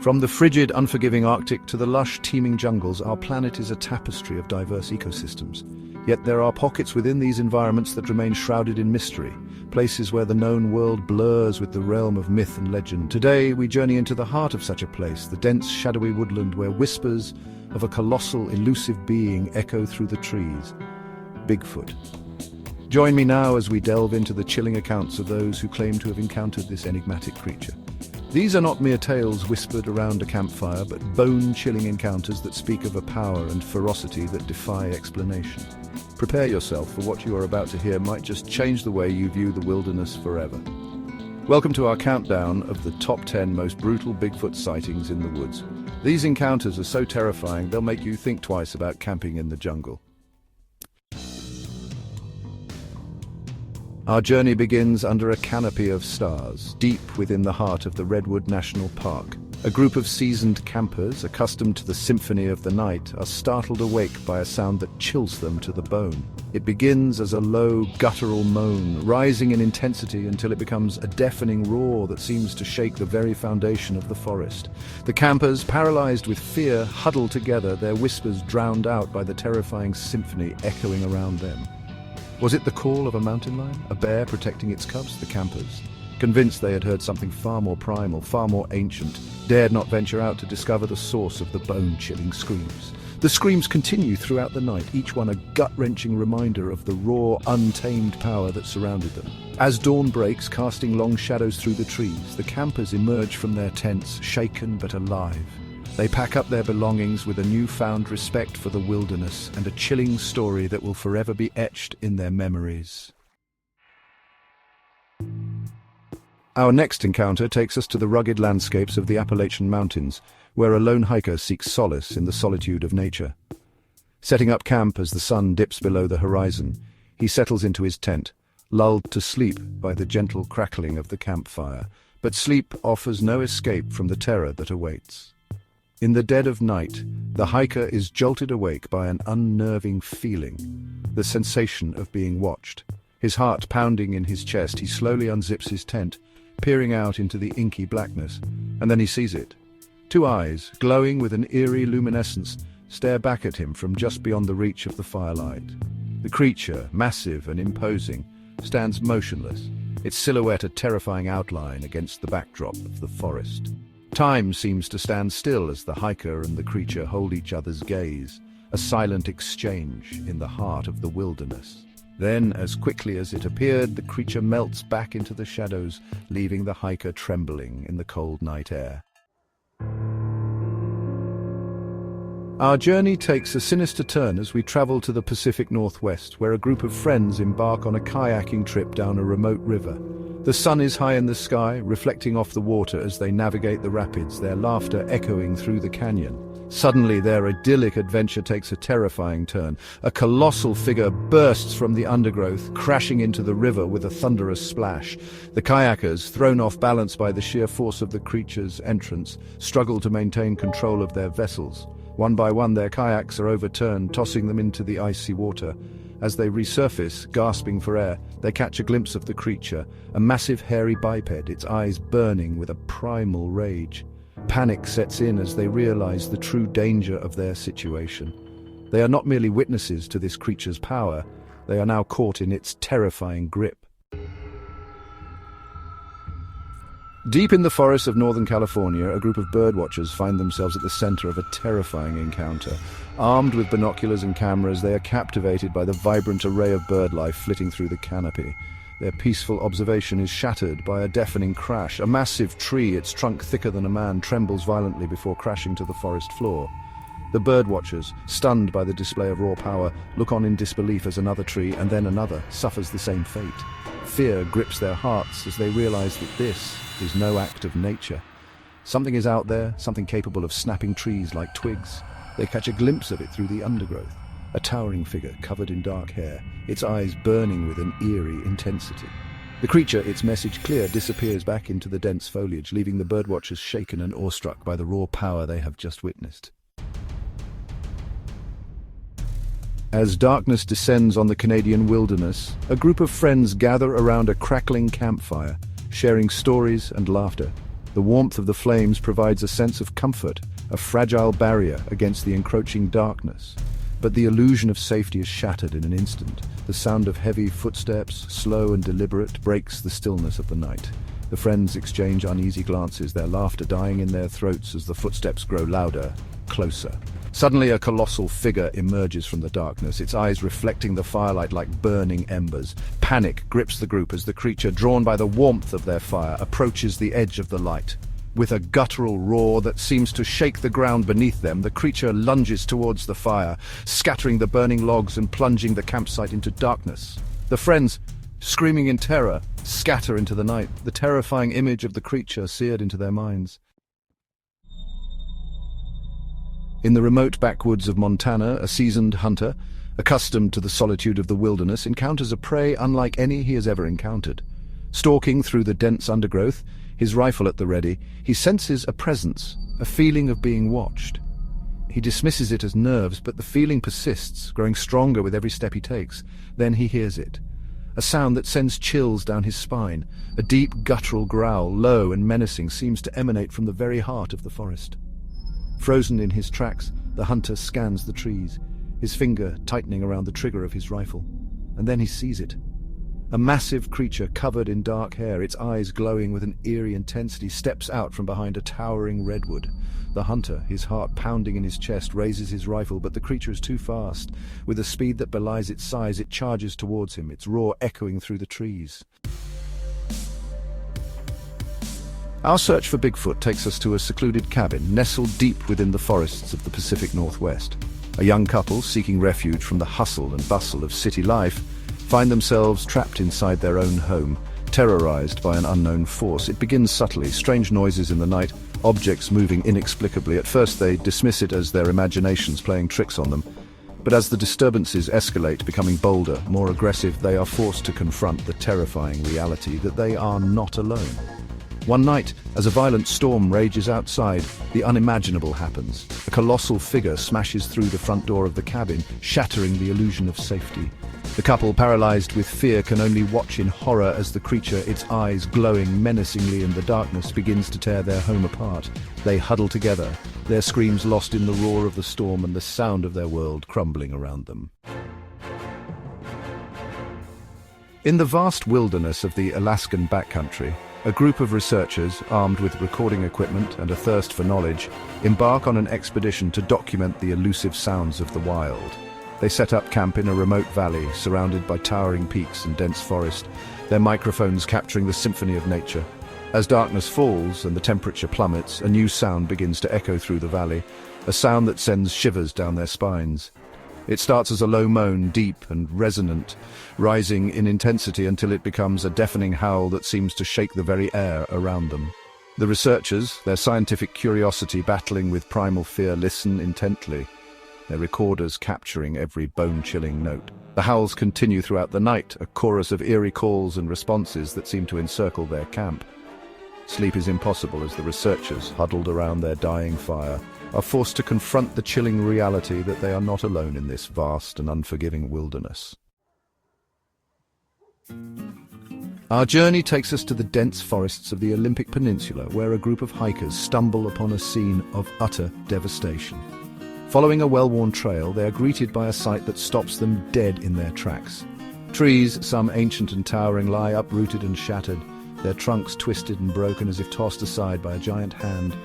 From the frigid, unforgiving Arctic to the lush, teeming jungles, our planet is a tapestry of diverse ecosystems. Yet there are pockets within these environments that remain shrouded in mystery, places where the known world blurs with the realm of myth and legend. Today, we journey into the heart of such a place, the dense, shadowy woodland where whispers of a colossal, elusive being echo through the trees. Bigfoot. Join me now as we delve into the chilling accounts of those who claim to have encountered this enigmatic creature. These are not mere tales whispered around a campfire, but bone-chilling encounters that speak of a power and ferocity that defy explanation. Prepare yourself, for what you are about to hear might just change the way you view the wilderness forever. Welcome to our countdown of the top 10 most brutal Bigfoot sightings in the woods. These encounters are so terrifying they'll make you think twice about camping in the jungle. Our journey begins under a canopy of stars, deep within the heart of the Redwood National Park. A group of seasoned campers, accustomed to the symphony of the night, are startled awake by a sound that chills them to the bone. It begins as a low, guttural moan, rising in intensity until it becomes a deafening roar that seems to shake the very foundation of the forest. The campers, paralyzed with fear, huddle together, their whispers drowned out by the terrifying symphony echoing around them. Was it the call of a mountain lion, a bear protecting its cubs? The campers, convinced they had heard something far more primal, far more ancient, dared not venture out to discover the source of the bone-chilling screams. The screams continue throughout the night, each one a gut-wrenching reminder of the raw, untamed power that surrounded them. As dawn breaks, casting long shadows through the trees, the campers emerge from their tents, shaken but alive. They pack up their belongings with a newfound respect for the wilderness and a chilling story that will forever be etched in their memories. Our next encounter takes us to the rugged landscapes of the Appalachian Mountains, where a lone hiker seeks solace in the solitude of nature. Setting up camp as the sun dips below the horizon, he settles into his tent, lulled to sleep by the gentle crackling of the campfire. But sleep offers no escape from the terror that awaits. In the dead of night, the hiker is jolted awake by an unnerving feeling, the sensation of being watched. His heart pounding in his chest, he slowly unzips his tent, peering out into the inky blackness, and then he sees it. Two eyes, glowing with an eerie luminescence, stare back at him from just beyond the reach of the firelight. The creature, massive and imposing, stands motionless, its silhouette a terrifying outline against the backdrop of the forest. Time seems to stand still as the hiker and the creature hold each other's gaze, a silent exchange in the heart of the wilderness. Then, as quickly as it appeared, the creature melts back into the shadows, leaving the hiker trembling in the cold night air. Our journey takes a sinister turn as we travel to the Pacific Northwest, where a group of friends embark on a kayaking trip down a remote river. The sun is high in the sky, reflecting off the water as they navigate the rapids, their laughter echoing through the canyon. Suddenly, their idyllic adventure takes a terrifying turn. A colossal figure bursts from the undergrowth, crashing into the river with a thunderous splash. The kayakers, thrown off balance by the sheer force of the creature's entrance, struggle to maintain control of their vessels. One by one, their kayaks are overturned, tossing them into the icy water. As they resurface, gasping for air, they catch a glimpse of the creature, a massive hairy biped, its eyes burning with a primal rage. Panic sets in as they realize the true danger of their situation. They are not merely witnesses to this creature's power, they are now caught in its terrifying grip. Deep in the forests of Northern California, a group of birdwatchers find themselves at the center of a terrifying encounter. Armed with binoculars and cameras, they are captivated by the vibrant array of bird life flitting through the canopy. Their peaceful observation is shattered by a deafening crash. A massive tree, its trunk thicker than a man, trembles violently before crashing to the forest floor. The birdwatchers, stunned by the display of raw power, look on in disbelief as another tree, and then another, suffers the same fate. Fear grips their hearts as they realize that this is no act of nature. Something is out there, something capable of snapping trees like twigs. They catch a glimpse of it through the undergrowth. A towering figure covered in dark hair, its eyes burning with an eerie intensity. The creature, its message clear, disappears back into the dense foliage, leaving the birdwatchers shaken and awestruck by the raw power they have just witnessed. As darkness descends on the Canadian wilderness, a group of friends gather around a crackling campfire, sharing stories and laughter. The warmth of the flames provides a sense of comfort, a fragile barrier against the encroaching darkness. But the illusion of safety is shattered in an instant. The sound of heavy footsteps, slow and deliberate, breaks the stillness of the night. The friends exchange uneasy glances, their laughter dying in their throats as the footsteps grow louder, closer. Suddenly, a colossal figure emerges from the darkness, its eyes reflecting the firelight like burning embers. Panic grips the group as the creature, drawn by the warmth of their fire, approaches the edge of the light. With a guttural roar that seems to shake the ground beneath them, the creature lunges towards the fire, scattering the burning logs and plunging the campsite into darkness. The friends, screaming in terror, scatter into the night, the terrifying image of the creature seared into their minds. In the remote backwoods of Montana, a seasoned hunter, accustomed to the solitude of the wilderness, encounters a prey unlike any he has ever encountered. Stalking through the dense undergrowth, his rifle at the ready, he senses a presence, a feeling of being watched. He dismisses it as nerves, but the feeling persists, growing stronger with every step he takes. Then he hears it. A sound that sends chills down his spine. A deep guttural growl, low and menacing, seems to emanate from the very heart of the forest. Frozen in his tracks, the hunter scans the trees, his finger tightening around the trigger of his rifle. And then he sees it. A massive creature covered in dark hair, its eyes glowing with an eerie intensity, steps out from behind a towering redwood. The hunter, his heart pounding in his chest, raises his rifle, but the creature is too fast. With a speed that belies its size, it charges towards him, its roar echoing through the trees. Our search for Bigfoot takes us to a secluded cabin nestled deep within the forests of the Pacific Northwest. A young couple, seeking refuge from the hustle and bustle of city life, find themselves trapped inside their own home, terrorized by an unknown force. It begins subtly, strange noises in the night, objects moving inexplicably. At first they dismiss it as their imaginations playing tricks on them. But as the disturbances escalate, becoming bolder, more aggressive, they are forced to confront the terrifying reality that they are not alone. One night, as a violent storm rages outside, the unimaginable happens. A colossal figure smashes through the front door of the cabin, shattering the illusion of safety. The couple, paralyzed with fear, can only watch in horror as the creature, its eyes glowing menacingly in the darkness, begins to tear their home apart. They huddle together, their screams lost in the roar of the storm and the sound of their world crumbling around them. In the vast wilderness of the Alaskan backcountry, a group of researchers, armed with recording equipment and a thirst for knowledge, embark on an expedition to document the elusive sounds of the wild. They set up camp in a remote valley, surrounded by towering peaks and dense forest, their microphones capturing the symphony of nature. As darkness falls and the temperature plummets, a new sound begins to echo through the valley, a sound that sends shivers down their spines. It starts as a low moan, deep and resonant, rising in intensity until it becomes a deafening howl that seems to shake the very air around them. The researchers, their scientific curiosity battling with primal fear, listen intently, their recorders capturing every bone-chilling note. The howls continue throughout the night, a chorus of eerie calls and responses that seem to encircle their camp. Sleep is impossible as the researchers, huddled around their dying fire, are forced to confront the chilling reality that they are not alone in this vast and unforgiving wilderness. Our journey takes us to the dense forests of the Olympic Peninsula, where a group of hikers stumble upon a scene of utter devastation. Following a well-worn trail, they are greeted by a sight that stops them dead in their tracks. Trees, some ancient and towering, lie uprooted and shattered, their trunks twisted and broken as if tossed aside by a giant hand.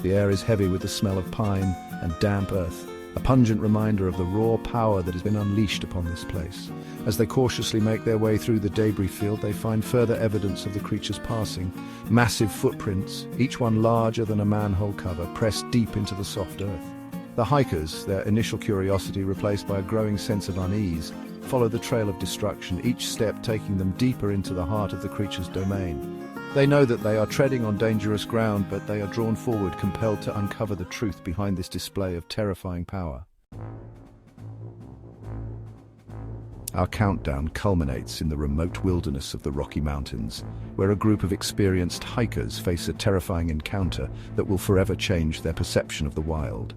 The air is heavy with the smell of pine and damp earth, a pungent reminder of the raw power that has been unleashed upon this place. As they cautiously make their way through the debris field, they find further evidence of the creature's passing. Massive footprints, each one larger than a manhole cover, pressed deep into the soft earth. The hikers, their initial curiosity replaced by a growing sense of unease, follow the trail of destruction, each step taking them deeper into the heart of the creature's domain. They know that they are treading on dangerous ground, but they are drawn forward, compelled to uncover the truth behind this display of terrifying power. Our countdown culminates in the remote wilderness of the Rocky Mountains, where a group of experienced hikers face a terrifying encounter that will forever change their perception of the wild.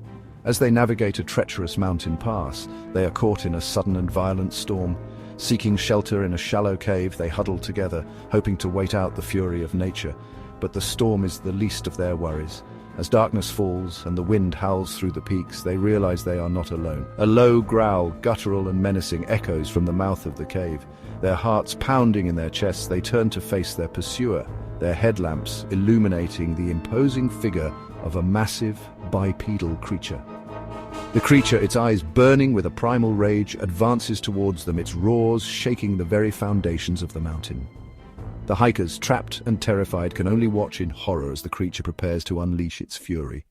As they navigate a treacherous mountain pass, they are caught in a sudden and violent storm. Seeking shelter in a shallow cave, they huddle together, hoping to wait out the fury of nature. But the storm is the least of their worries. As darkness falls and the wind howls through the peaks, they realize they are not alone. A low growl, guttural and menacing, echoes from the mouth of the cave. Their hearts pounding in their chests, they turn to face their pursuer, their headlamps illuminating the imposing figure of a massive, bipedal creature. The creature, its eyes burning with a primal rage, advances towards them, its roars shaking the very foundations of the mountain. The hikers, trapped and terrified, can only watch in horror as the creature prepares to unleash its fury.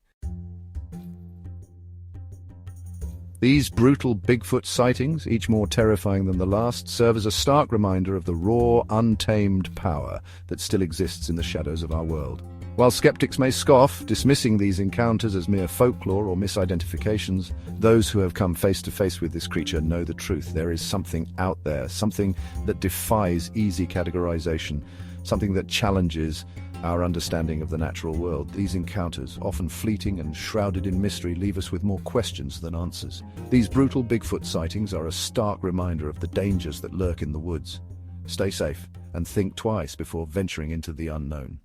These brutal Bigfoot sightings, each more terrifying than the last, serve as a stark reminder of the raw, untamed power that still exists in the shadows of our world. While skeptics may scoff, dismissing these encounters as mere folklore or misidentifications, those who have come face to face with this creature know the truth. There is something out there, something that defies easy categorization, something that challenges our understanding of the natural world. These encounters, often fleeting and shrouded in mystery, leave us with more questions than answers. These brutal Bigfoot sightings are a stark reminder of the dangers that lurk in the woods. Stay safe and think twice before venturing into the unknown.